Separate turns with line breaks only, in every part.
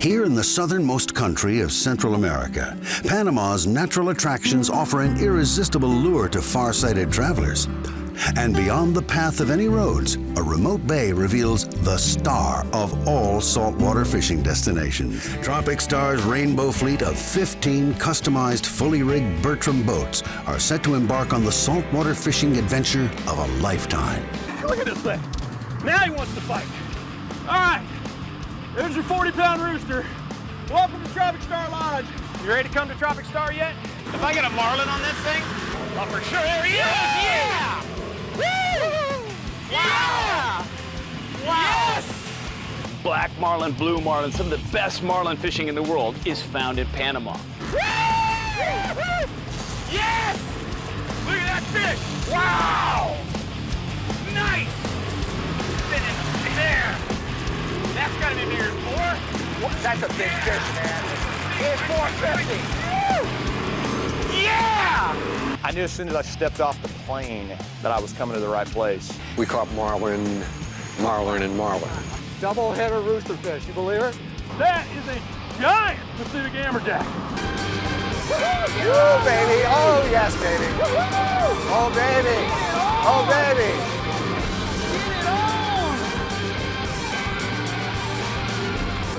Here in the southernmost country of Central America, Panama's natural attractions offer an irresistible lure to far-sighted travelers. And beyond the path of any roads, a remote bay reveals the star of all saltwater fishing destinations. Tropic Star's rainbow fleet of 15 customized, fully rigged Bertram boats are set to embark on the saltwater fishing adventure of a lifetime.
Look at this thing. Now he wants to fight. All right, there's your 40-pound rooster. Welcome to Tropic Star Lodge. You ready to come to Tropic Star yet?
If I get a marlin on this thing,
Oh, for sure. There he is.
yeah! Woo!
Yeah!
Wow!
Yes!
Black marlin, blue marlin, some of the best marlin fishing in the world is found in Panama.
Yes! Look at that fish. Wow! Nice! Sitting there. That's gotta be bigger than 4.
That's a big fish, man. It's 450.
Yeah!
I knew as soon as I stepped off the plane that I was coming to the right place.
We caught marlin, marlin, and marlin.
Double-header roosterfish, you believe it?
That is a giant Pacific amberjack.
Woo, baby! Oh, yes, baby! Oh, baby! Oh, baby!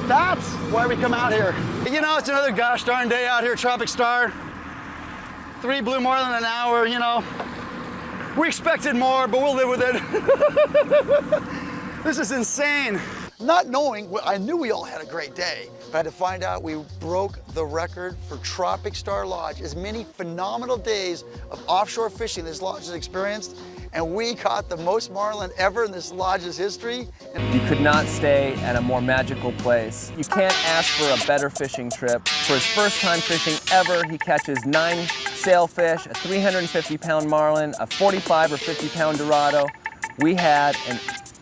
That's why we come out here.
You know, it's another gosh darn day out here, Tropic Star. 3 blue marlin an hour, you know. We expected more, but we'll live with it. This is insane.
Not knowing, I knew we all had a great day, but I had to find out we broke the record for Tropic Star Lodge. As many phenomenal days of offshore fishing this lodge has experienced, and we caught the most marlin ever in this lodge's history.
You could not stay at a more magical place. You can't ask for a better fishing trip. For his first time fishing ever, he catches 9 sailfish, a 350-pound marlin, a 45 or 50-pound dorado. We had an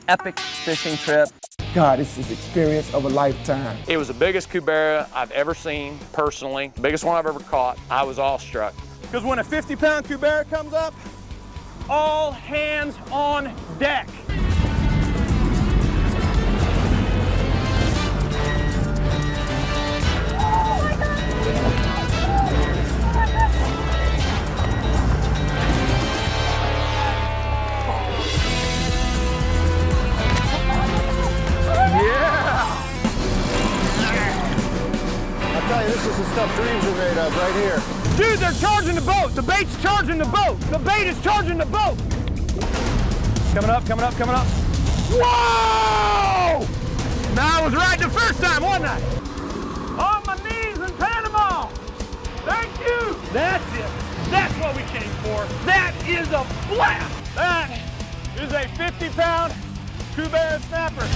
epic fishing trip.
God, it's this experience of a lifetime.
It was the biggest Cubera I've ever seen, personally. The biggest one I've ever caught. I was awestruck.
Because when a 50-pound Cubera comes up, all hands on deck.
This is the stuff dreams are made of right here.
Dude, they're charging the boat. The bait's charging the boat. The bait is charging the boat. Coming up, coming up, coming up. Whoa! Now I was right the first time, wasn't I? On my knees in Panama. Thank you. That's it. That's what we came for. That is a blast. That is a 50-pound Cubera snapper.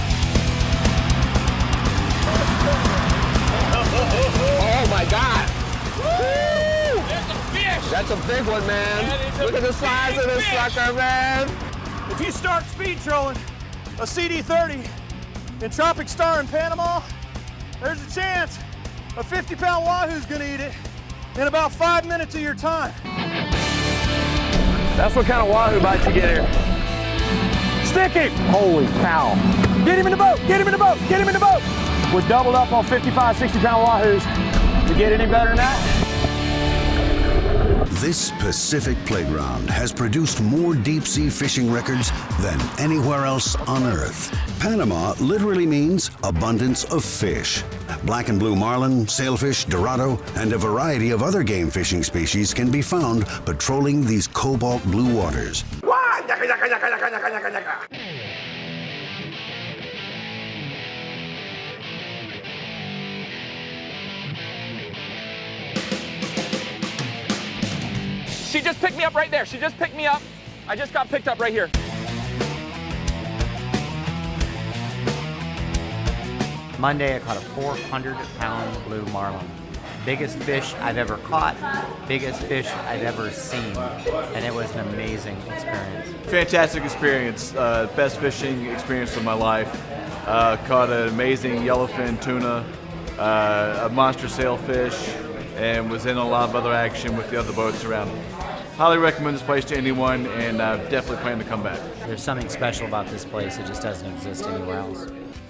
Oh my God!
Woo! There's a fish!
That's a big one, man. Look at the size of this sucker, man.
If you start speed trolling a CD30 in Tropic Star in Panama, there's a chance a 50-pound wahoo's gonna eat it in about 5 minutes of your time.
That's what kind of wahoo bite you get here.
Stick him!
Holy cow.
Get him in the boat! Get him in the boat! Get him in the boat!
We're doubled up on 55, 60-pound wahoos. To get any better than that?
This Pacific playground has produced more deep-sea fishing records than anywhere else on Earth. Panama literally means abundance of fish. Black and blue marlin, sailfish, dorado, and a variety of other game fishing species can be found patrolling these cobalt blue waters.
She just picked me up right there. She just picked me up. I just got picked up right here.
Monday, I caught a 400-pound blue marlin. Biggest fish I've ever caught, biggest fish I've ever seen, and it was an amazing experience.
Fantastic experience, best fishing experience of my life. Caught an amazing yellowfin tuna, a monster sailfish, and was in a lot of other action with the other boats around. Highly recommend this place to anyone, and definitely plan to come back.
There's something special about this place that just doesn't exist anywhere else.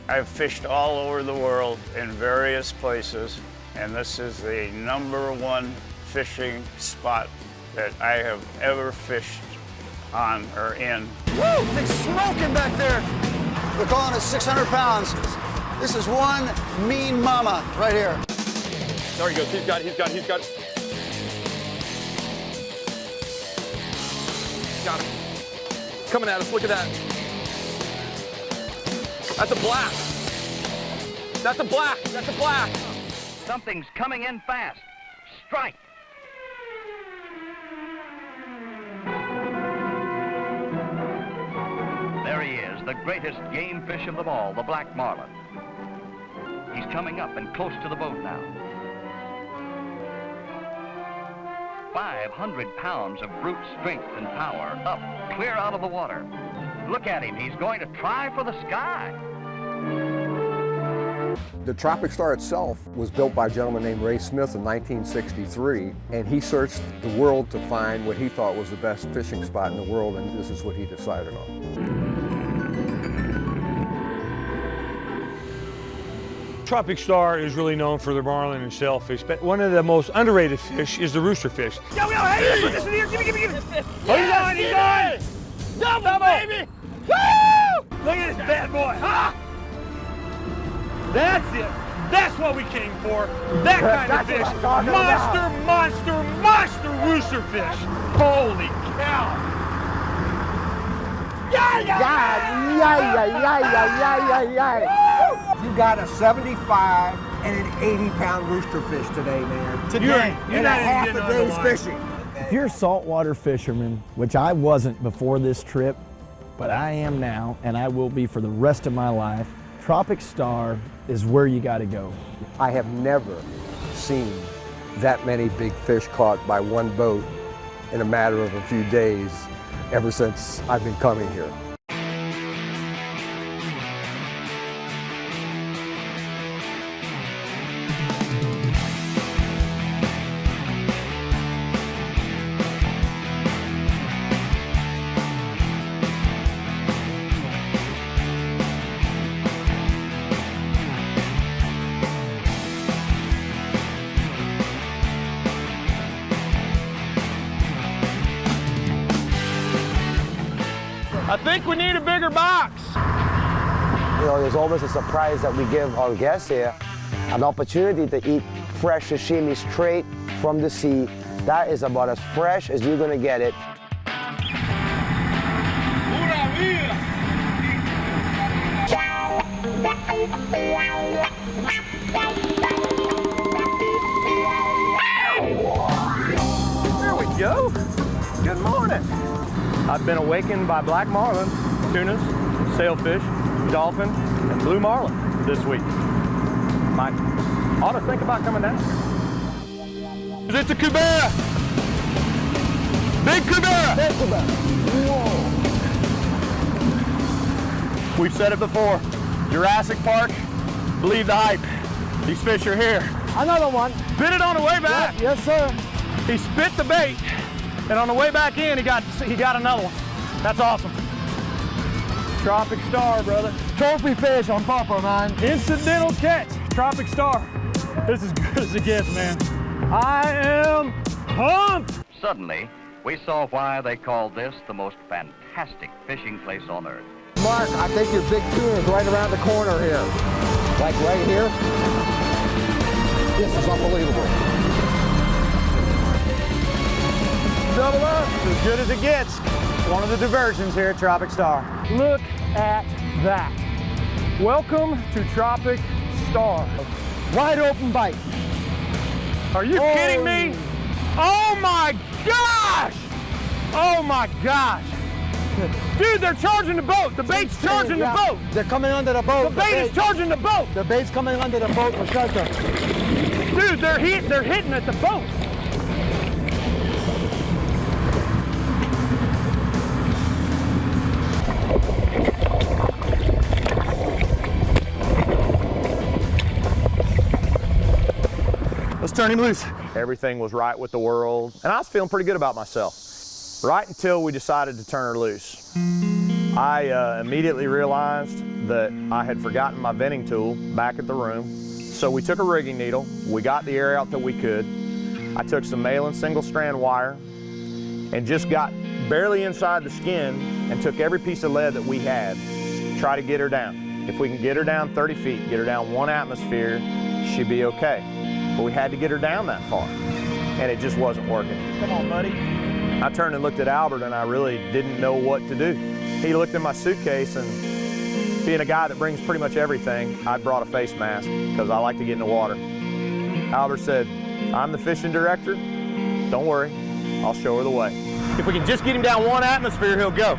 I've fished all over the world in various places, and this is the #1 fishing spot that I have ever fished on or in.
Woo! They're smoking back there. They're calling it 600 pounds. This is one mean mama right here.
There he goes. He's got it. Got him. Coming at us. Look at that. That's a black. That's a black. That's a black.
Something's coming in fast. Strike. There he is, the greatest game fish of them all, the black marlin. He's coming up and close to the boat now. 500 pounds of brute strength and power, up, clear out of the water. Look at him, he's going to try for the sky.
The Tropic Star itself was built by a gentleman named Ray Smith in 1963, and he searched the world to find what he thought was the best fishing spot in the world, and this is what he decided on.
Tropic Star is really known for the marlin and sailfish, but one of the most underrated fish is the roosterfish. Yo, hey, put this in here. Give me. Oh, he's on. Double, baby. Woo! Look at this bad boy. Ah! That's it. That's what we came for. That kind of fish. Monster roosterfish. Holy cow.
You got a 75 and an 80-pound roosterfish today, man.
Today.
In a half a day's fishing.
If you're a saltwater fisherman, which I wasn't before this trip, but I am now, and I will be for the rest of my life, Tropic Star is where you got to go.
I have never seen that many big fish caught by one boat in a matter of a few days ever since I've been coming here.
I think we need a bigger box.
You know, there's always a surprise that we give our guests here, an opportunity to eat fresh sashimi straight from the sea. That is about as fresh as you're gonna get it.
There we go. Good morning. I've been awakened by black marlin, tunas, sailfish, dolphin, and blue marlin this week. Might ought to think about coming down here. It's a Cubera. Big Cubera.
Big Cubera. Whoa.
We've said it before. Jurassic Park, believe the hype. These fish are here.
Another one.
Bit it on the way back.
Yes, sir.
He spit the bait. And on the way back in, he got another one. That's awesome. Tropic Star, brother.
Trophy fish on Papa, man.
Incidental catch. Tropic Star. This is good as it gets, man. I am pumped.
Suddenly, we saw why they called this the most fantastic fishing place on earth.
Mark, I think your big tuna is right around the corner here. Like right here. This is unbelievable.
Double up. As good as it gets. One of the diversions here at Tropic Star. Look at that. Welcome to Tropic Star.
Wide open bite.
Are you kidding me? Oh my gosh! Oh my gosh! Dude, they're charging the boat. The bait's charging the boat.
They're coming under the boat.
The bait is charging the boat.
The bait's coming under the boat for shelter.
Dude, they're hitting at the boat.
Let's turn him loose. Everything was right with the world, and I was feeling pretty good about myself. Right until we decided to turn her loose. I immediately realized that I had forgotten my venting tool back at the room. So we took a rigging needle, we got the air out that we could. I took some marlin single strand wire and just got barely inside the skin and took every piece of lead that we had, try to get her down. If we can get her down 30 feet, get her down 1 atmosphere, she'd be okay. But we had to get her down that far, and it just wasn't working. Come on, buddy. I turned and looked at Albert, and I really didn't know what to do. He looked in my suitcase, and being a guy that brings pretty much everything, I brought a face mask because I like to get in the water. Albert said, "I'm the fishing director. Don't worry, I'll show her the way. If we can just get him down 1 atmosphere, he'll go."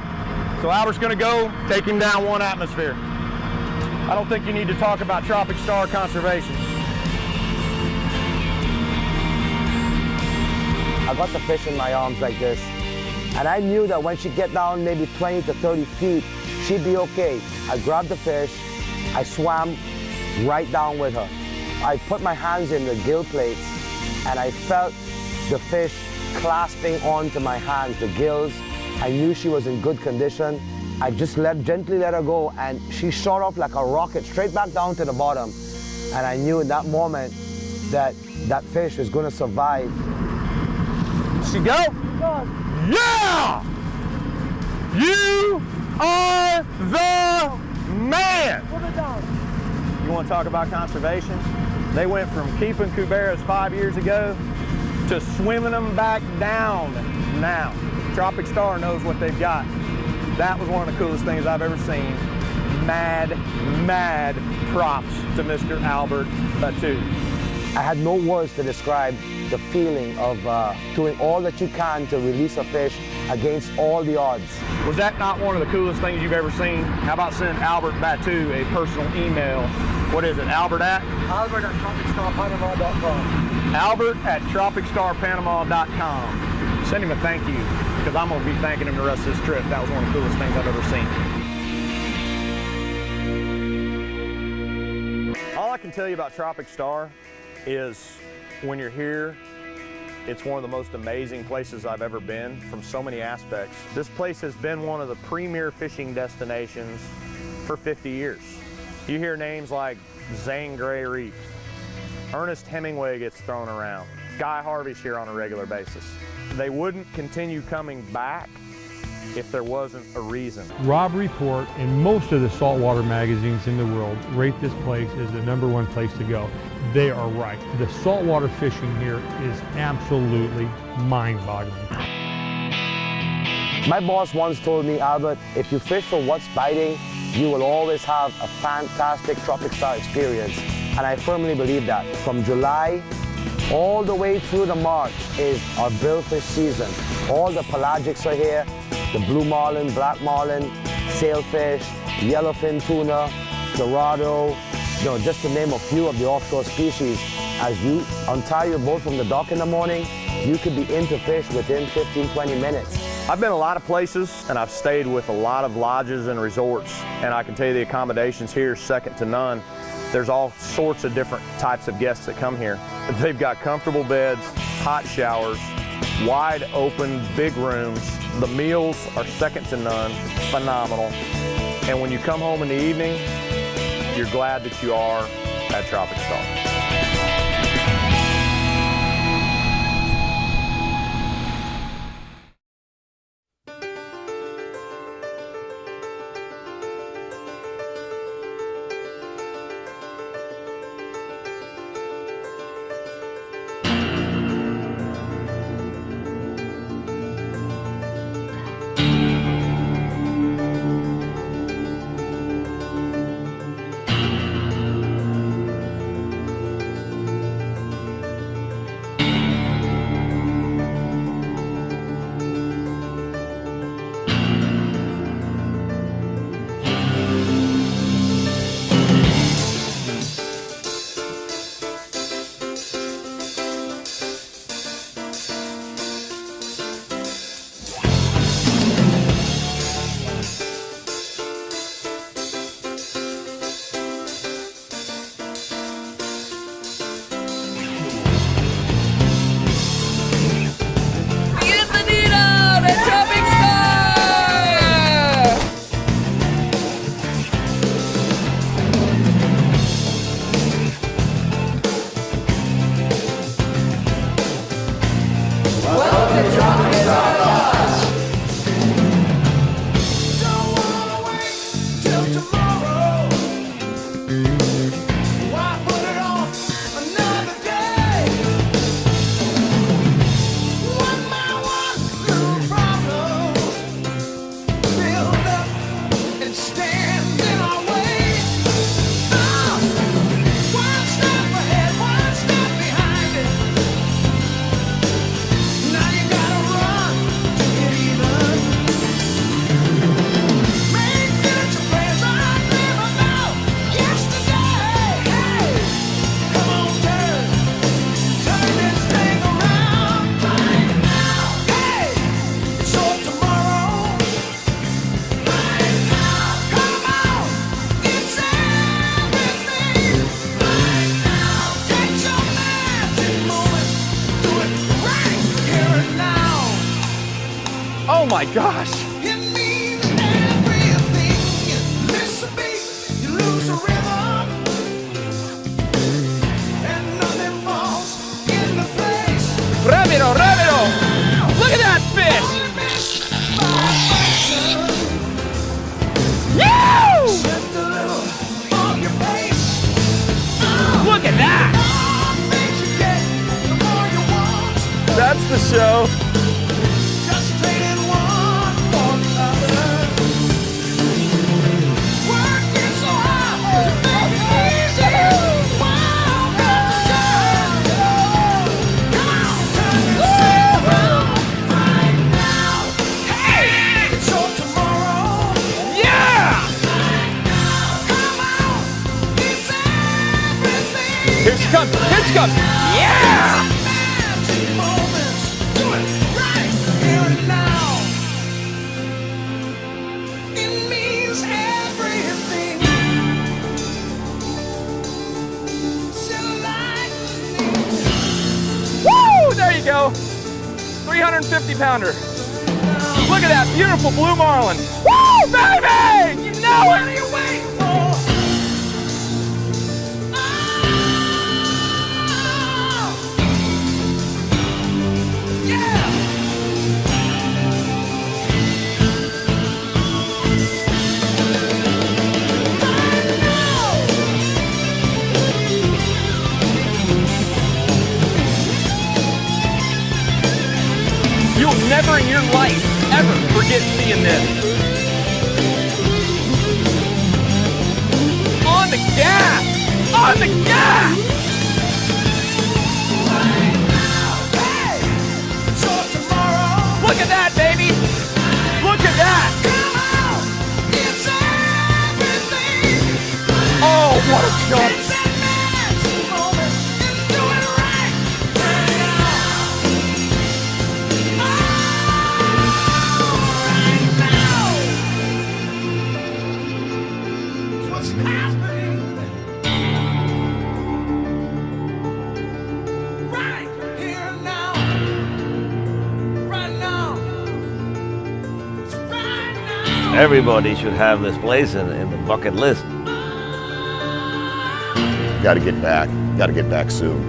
So Albert's gonna go, take him down 1 atmosphere. I don't think you need to talk about Tropic Star conservation.
I got the fish in my arms like this, and I knew that when she get down maybe 20 to 30 feet, she'd be okay. I grabbed the fish, I swam right down with her. I put my hands in the gill plates, and I felt the fish clasping onto my hands, the gills. I knew she was in good condition. I just gently let her go, and she shot off like a rocket straight back down to the bottom. And I knew in that moment that that fish is gonna survive.
She go? Yeah! You are the man! You want to talk about conservation? They went from keeping Cuberas 5 years ago to swimming them back down now. Tropic Star knows what they've got. That was one of the coolest things I've ever seen. Mad, mad props to Mr. Albert Batu.
I had no words to describe the feeling of doing all that you can to release a fish against all the odds.
Was that not one of the coolest things you've ever seen? How about sending Albert Batu a personal email? What is it, Albert at?
Albert at tropicstarpanama.com.
Albert at tropicstarpanama.com. Send him a thank you, because I'm going to be thanking him the rest of this trip. That was one of the coolest things I've ever seen. All I can tell you about Tropic Star is when you're here, it's one of the most amazing places I've ever been from so many aspects. This place has been one of the premier fishing destinations for 50 years. You hear names like Zane Grey Reef, Ernest Hemingway gets thrown around, Guy Harvey's here on a regular basis. They wouldn't continue coming back if there wasn't a reason.
Rob Report and most of the saltwater magazines in the world rate this place as the #1 place to go. They are right. The saltwater fishing here is absolutely mind-boggling.
My boss once told me, Albert, if you fish for what's biting, you will always have a fantastic Tropic Star experience. And I firmly believe that. From July all the way through to March is our billfish season. All the pelagics are here. The blue marlin, black marlin, sailfish, yellowfin tuna, dorado, just to name a few of the offshore species. As you untie your boat from the dock in the morning, you could be into fish within 15, 20 minutes.
I've been a lot of places, and I've stayed with a lot of lodges and resorts, and I can tell you the accommodations here are second to none. There's all sorts of different types of guests that come here. They've got comfortable beds, hot showers, wide open, big rooms. The meals are second to none, phenomenal. And when you come home in the evening, you're glad that you are at Tropic Star. gosh.
Rápido, rápido! Look at that fish! Woo! Look at that!
That's the show.
Here she comes! Here she comes! Yeah! Woo! There you go! 350 pounder. Look at that beautiful blue marlin. Woo, baby! You know it! What are you waiting for? You'll never in your life ever forget seeing this. On the gas! On the gas! Look at that, baby! Look at that! Oh, what a jump!
Everybody should have this place in the bucket list.
Got to get back. Got to get back soon.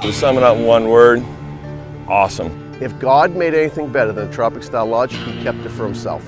To sum it up in one word, awesome.
If God made anything better than a Tropic Style Lodge, he kept it for himself.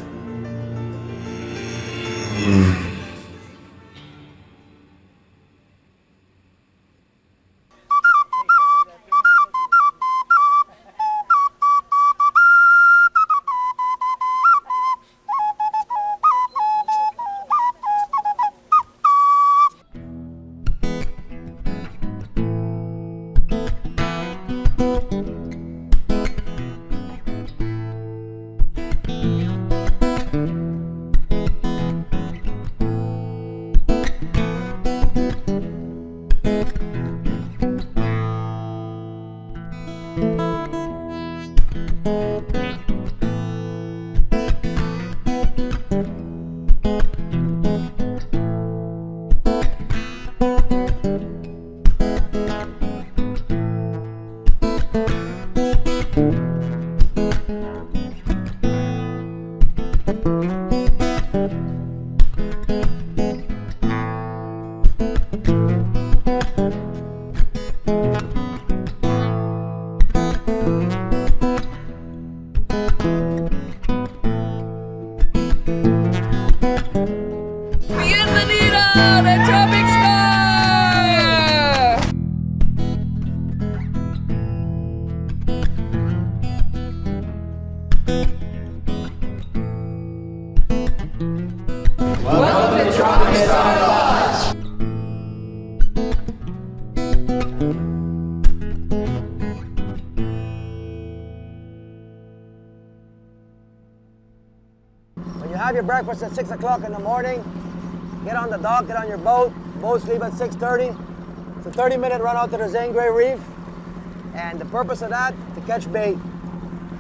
Welcome to Tropic Star Lodge.
When you have your breakfast at 6 o'clock in the morning, get on the dock, get on your boat. Boats leave at 6:30. It's a 30-minute run out to the Zangray Reef. And the purpose of that, to catch bait.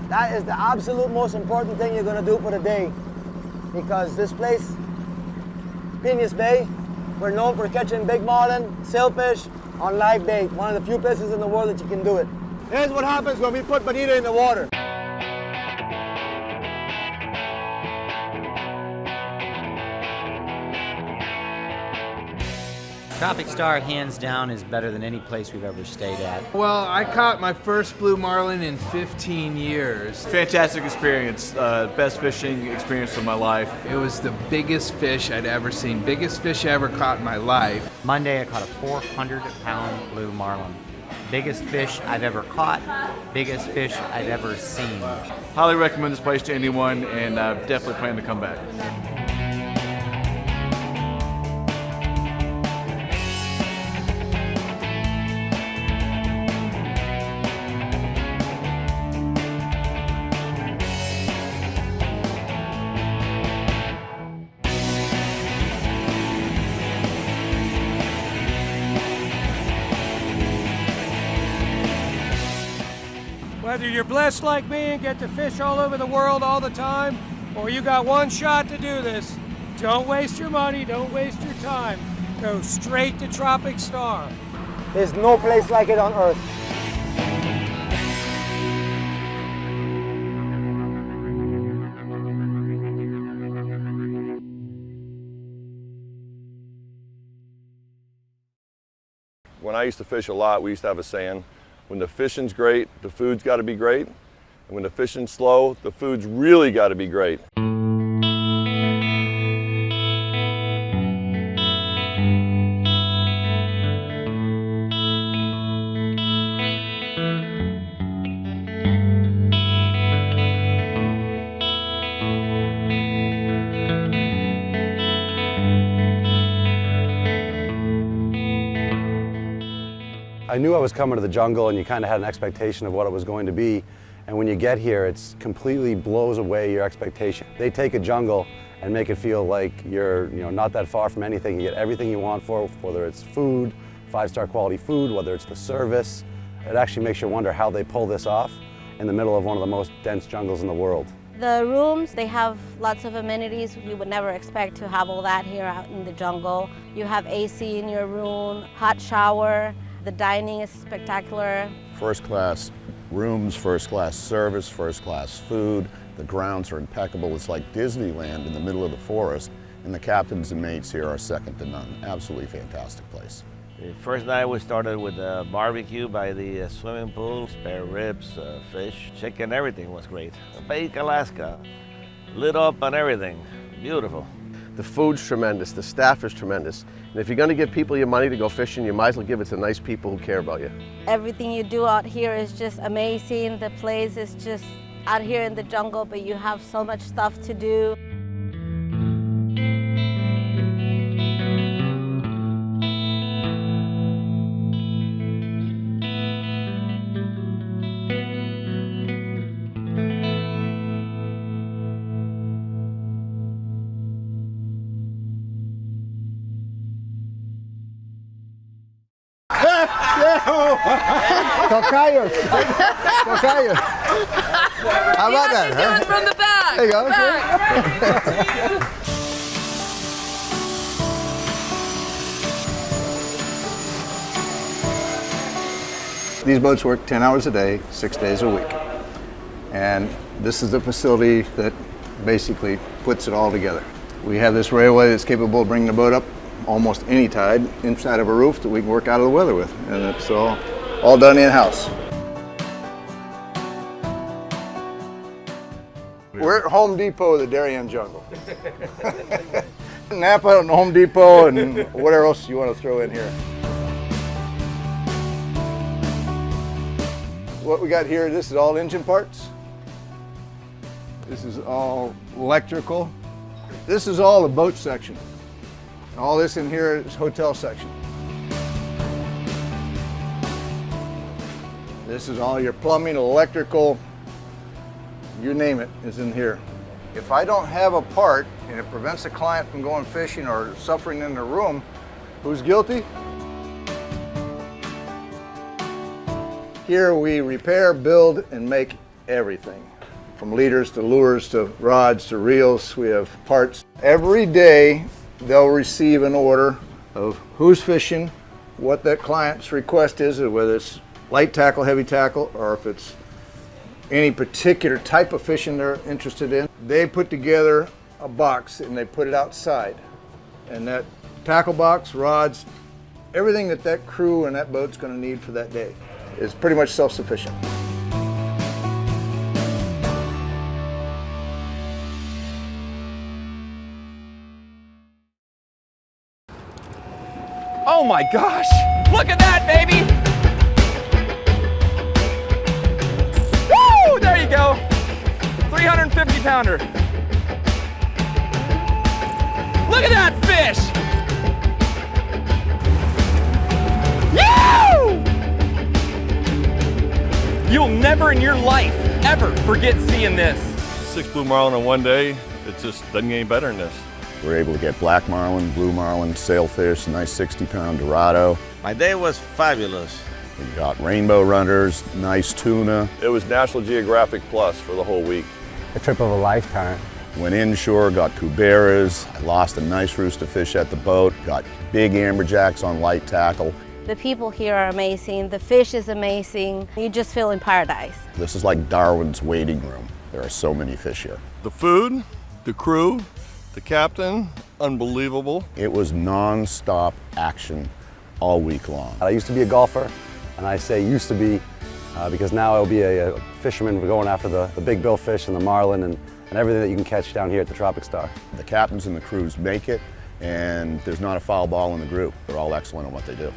That is the absolute most important thing you're going to do for the day. Because this place, Piñas Bay, we're known for catching big marlin, sailfish on live bait. One of the few places in the world that you can do it. Here's what happens when we put bonita in the water.
Tropic Star, hands down, is better than any place we've ever stayed at.
Well, I caught my first blue marlin in 15 years.
Fantastic experience, best fishing experience of my life.
It was the biggest fish I'd ever seen, biggest fish I ever caught in my life.
Monday, I caught a 400-pound blue marlin. Biggest fish I've ever caught, biggest fish I've ever seen.
Highly recommend this place to anyone, and definitely plan to come back.
Whether you're blessed like me and get to fish all over the world all the time, or you got one shot to do this, don't waste your money, don't waste your time. Go straight to Tropic Star.
There's no place like it on earth.
When I used to fish a lot, we used to have a saying, when the fishing's great, the food's got to be great. And when the fishing's slow, the food's really got to be great.
I knew I was coming to the jungle, and you kind of had an expectation of what it was going to be. And when you get here, it's completely blows away your expectation. They take a jungle and make it feel like you're not that far from anything. You get everything you want for it, whether it's food, 5-star quality food, whether it's the service. It actually makes you wonder how they pull this off in the middle of one of the most dense jungles in the world.
The rooms, they have lots of amenities. You would never expect to have all that here out in the jungle. You have AC in your room, hot shower. The dining is spectacular.
First class rooms, first class service, first class food. The grounds are impeccable. It's like Disneyland in the middle of the forest. And the captains and mates here are second to none. Absolutely fantastic place.
The first night we started with a barbecue by the swimming pool, spare ribs, fish, chicken, everything was great. Bake Alaska, lit up on everything, beautiful.
The food's tremendous, the staff is tremendous. And if you're gonna give people your money to go fishing, you might as well give it to nice people who care about you.
Everything you do out here is just amazing. The place is just out here in the jungle, but you have so much stuff to do.
Tocayos. Tocayos. How about that?
Do it from the back.
There you go.
These boats work 10 hours a day, 6 days a week. And this is the facility that basically puts it all together. We have this railway that's capable of bringing the boat up almost any tide inside of a roof that we can work out of the weather with. And it's all done in-house. We're at Home Depot of the Darien jungle. Napa and Home Depot and whatever else you want to throw in here. What we got here, this is all engine parts. This is all electrical. This is all the boat section. All this in here is hotel section. This is all your plumbing, electrical, you name it is in here. If I don't have a part and it prevents a client from going fishing or suffering in the room, who's guilty? Here we repair, build, and make everything. From leaders to lures to rods to reels, we have parts. Every day they'll receive an order of who's fishing, what that client's request is, whether it's light tackle, heavy tackle, or if it's any particular type of fishing they're interested in. They put together a box and they put it outside. And that tackle box, rods, everything that crew and that boat's going to need for that day. Is pretty much self-sufficient.
Oh my gosh! Look at that, baby! Woo! There you go! 350 pounder. Look at that fish! Woo! You'll never in your life ever forget seeing this.
6 blue marlin in one day, it just doesn't get any better than this.
We're able to get black marlin, blue marlin, sailfish, nice 60-pound dorado.
My day was fabulous.
We got rainbow runners, nice tuna.
It was National Geographic Plus for the whole week.
A trip of a lifetime.
Went inshore, got Cuberas. I lost a nice roosterfish at the boat. Got big amberjacks on light tackle.
The people here are amazing. The fish is amazing. You just feel in paradise.
This is like Darwin's waiting room. There are so many fish here.
The food, the crew, the captain, unbelievable.
It was non-stop action all week long.
I used to be a golfer, and I say used to be because now I'll be a fisherman going after the big bill fish and the marlin and everything that you can catch down here at the Tropic Star.
The captains and the crews make it, and there's not a foul ball in the group. They're all excellent at what they do.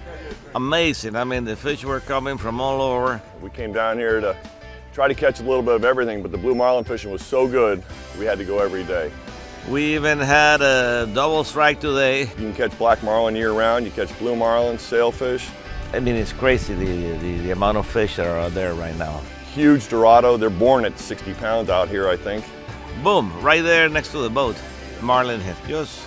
Amazing. I mean, the fish were coming from all over.
We came down here to try to catch a little bit of everything, but the blue marlin fishing was so good, we had to go every day.
We even had a double strike today.
You can catch black marlin year-round, you catch blue marlin, sailfish.
I mean, it's crazy the amount of fish that are out there right now.
Huge dorado, they're born at 60 pounds out here, I think.
Boom, right there next to the boat. Marlin head, just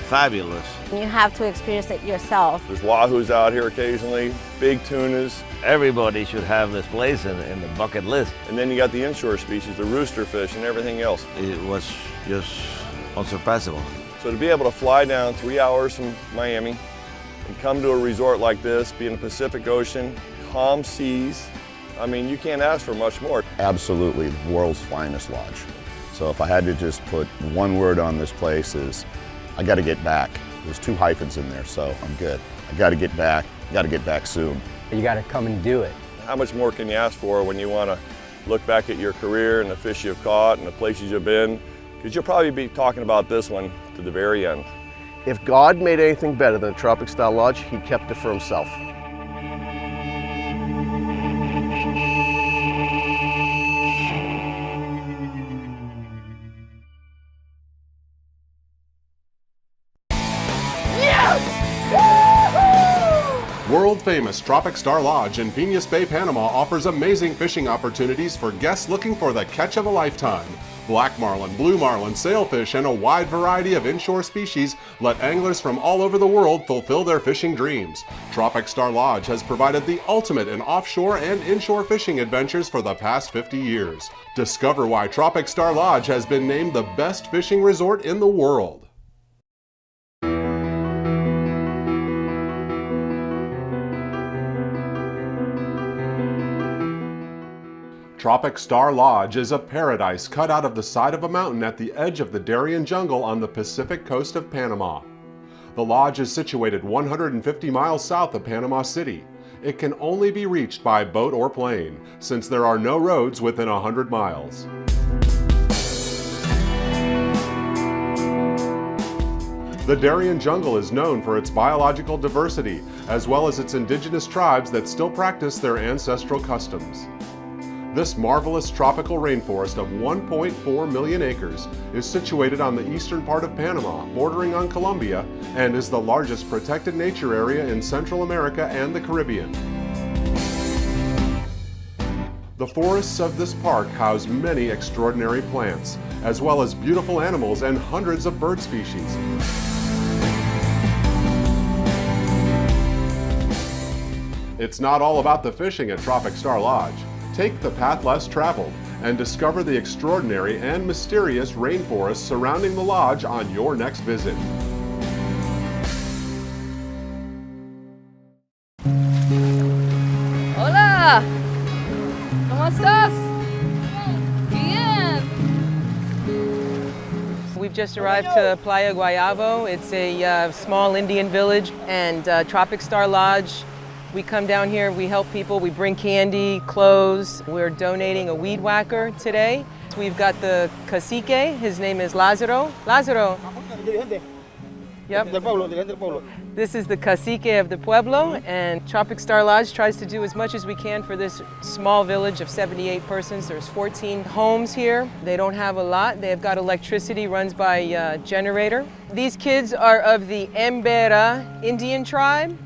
fabulous.
You have to experience it yourself.
There's wahoos out here occasionally, big tunas.
Everybody should have this place in the bucket list.
And then you got the inshore species, the roosterfish and everything else.
It was just unsurpassable.
So to be able to fly down 3 hours from Miami and come to a resort like this, be in the Pacific Ocean, calm seas, I mean, you can't ask for much more.
Absolutely the world's finest lodge. So if I had to just put one word on this place is, I got to get back. There's 2 hyphens in there, so I'm good. I got to get back soon.
You got to come and do it.
How much more can you ask for when you want to look back at your career and the fish you've caught and the places you've been? Because you'll probably be talking about this one to the very end.
If God made anything better than a Tropic Style Lodge, He kept it for Himself.
World-famous Tropic Star Lodge in Peñas Bay, Panama offers amazing fishing opportunities for guests looking for the catch of a lifetime. Black marlin, blue marlin, sailfish, and a wide variety of inshore species let anglers from all over the world fulfill their fishing dreams. Tropic Star Lodge has provided the ultimate in offshore and inshore fishing adventures for the past 50 years. Discover why Tropic Star Lodge has been named the best fishing resort in the world. Tropic Star Lodge is a paradise cut out of the side of a mountain at the edge of the Darien jungle on the Pacific coast of Panama. The lodge is situated 150 miles south of Panama City. It can only be reached by boat or plane, since there are no roads within 100 miles. The Darien jungle is known for its biological diversity, as well as its indigenous tribes that still practice their ancestral customs. This marvelous tropical rainforest of 1.4 million acres is situated on the eastern part of Panama, bordering on Colombia, and is the largest protected nature area in Central America and the Caribbean. The forests of this park house many extraordinary plants, as well as beautiful animals and hundreds of bird species. It's not all about the fishing at Tropic Star Lodge. Take the path less traveled and discover the extraordinary and mysterious rainforests surrounding the lodge on your next visit.
Hola! ¿Cómo estás? Bien.
We've just arrived to Playa Guayabo. It's a small Indian village, and Tropic Star Lodge. We come down here, we help people, we bring candy, clothes. We're donating a weed whacker today. We've got the cacique, his name is Lázaro. Lázaro. Yep. This is the cacique of the pueblo, and Tropic Star Lodge tries to do as much as we can for this small village of 78 persons. There's 14 homes here. They don't have a lot. They've got electricity, runs by generator. These kids are of the Cubera Indian tribe,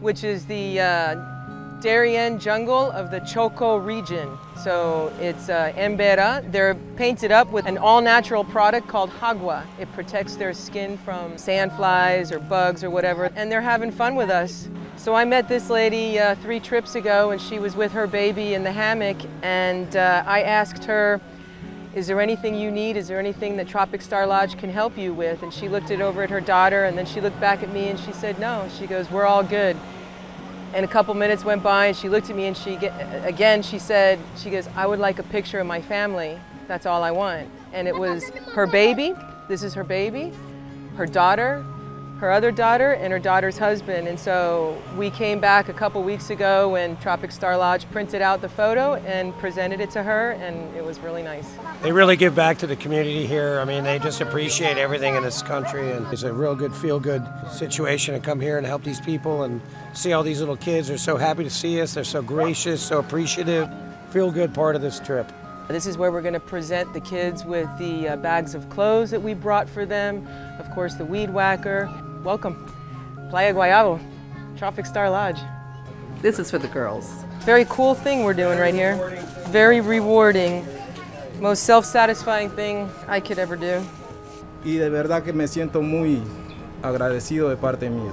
which is the Darien jungle of the Choco region. So it's Cubera. They're painted up with an all-natural product called Agua. It protects their skin from sandflies or bugs or whatever, and they're having fun with us. So I met this lady 3 trips ago, and she was with her baby in the hammock, and I asked her, is there anything you need? Is there anything that Tropic Star Lodge can help you with? And she looked over at her daughter, and then she looked back at me and she said, no. She goes, we're all good. And a couple minutes went by and she looked at me and she said, I would like a picture of my family. That's all I want. And it was her baby, this is her baby, her daughter, her other daughter, and her daughter's husband. And so we came back a couple weeks ago when Tropic Star Lodge printed out the photo and presented it to her, and it was really nice.
They really give back to the community here. I mean, they just appreciate everything in this country, and it's a real good, feel-good situation to come here and help these people and see all these little kids. They're so happy to see us. They're so gracious, so appreciative. Feel-good part of this trip.
This is where we're going to present the kids with the bags of clothes that we brought for them. Of course, the weed whacker. Welcome, Playa Guayabo, Tropic Star Lodge.
This is for the girls.
Very cool thing we're doing right here. Very rewarding. Most self-satisfying thing I could ever do.
Y de verdad que me siento muy agradecido de parte mía.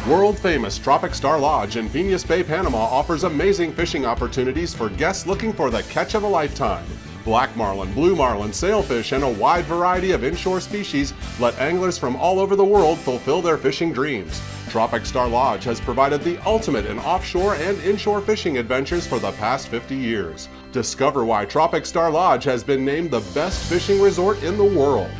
World-famous Tropic Star Lodge in Peñas Bay, Panama offers amazing fishing opportunities for guests looking for the catch of a lifetime. Black marlin, blue marlin, sailfish, and a wide variety of inshore species let anglers from all over the world fulfill their fishing dreams. Tropic Star Lodge has provided the ultimate in offshore and inshore fishing adventures for the past 50 years. Discover why Tropic Star Lodge has been named the best fishing resort in the world.